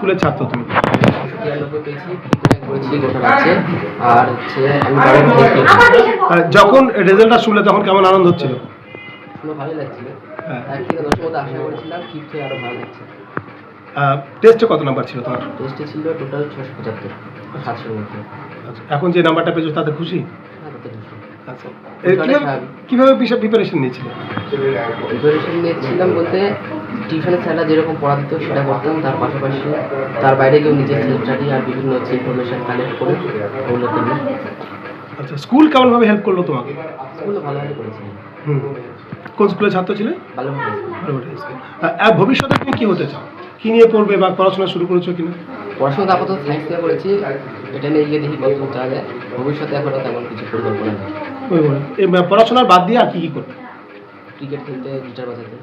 স্কুলের ছাত্র তুমি? 93 পেয়েছি, করেছি গোটা রাজ্যে। আর হচ্ছে আমি যখন রেজাল্টটা শুনলে তখন কেমন আনন্দ হচ্ছিল? শুনে ভালোই লাগছিল। 1 থেকে 10 এর মধ্যে আশা করেছিলাম, ফিফথে আরো ভালো লাগছে। টেস্টে কত নাম্বার ছিল তোমার? টেস্টে ছিল টোটাল 675, 700 এর মধ্যে। আচ্ছা, এখন যে নাম্বারটা পেয়েছো তাতে খুশি? হ্যাঁ, তাতে খুশি। আচ্ছা, কিভাবে প্রিপারেশন নিয়েছিলে? প্রিপারেশন নিয়েছিলাম বলতে টিউশনের স্যাররা যেরকম পড়া দিত সেটা করতাম, তার পাশাপাশি তার বাইরে গিয়েও নিজের সেলফ স্টাডি আর বিভিন্ন হচ্ছে ইনফরমেশন কালেক্ট করে ওগুলো করি। আচ্ছা, স্কুল কেমনভাবে হেল্প করলো তোমাকে? স্কুলও ভালোভাবে করেছি। কোন স্কুলের ছাত্র ছিলে? ভালোভাবে। ভবিষ্যতে তুমি কি হতে চাও? কি নিয়ে পড়বে বা পড়াশোনা শুরু করেছো কিনা? পড়াশোনা আপাতত সায়েন্স নিয়ে করেছি, এটা নিয়ে গিয়ে দেখি কত চা যায়। ভবিষ্যতে এখনও তেমন কিছু পরিকল্পনা নেই। এই পড়াশোনার বাদ দিয়ে আর কি করবে? ক্রিকেট খেলতে, গিটার বাজাতে।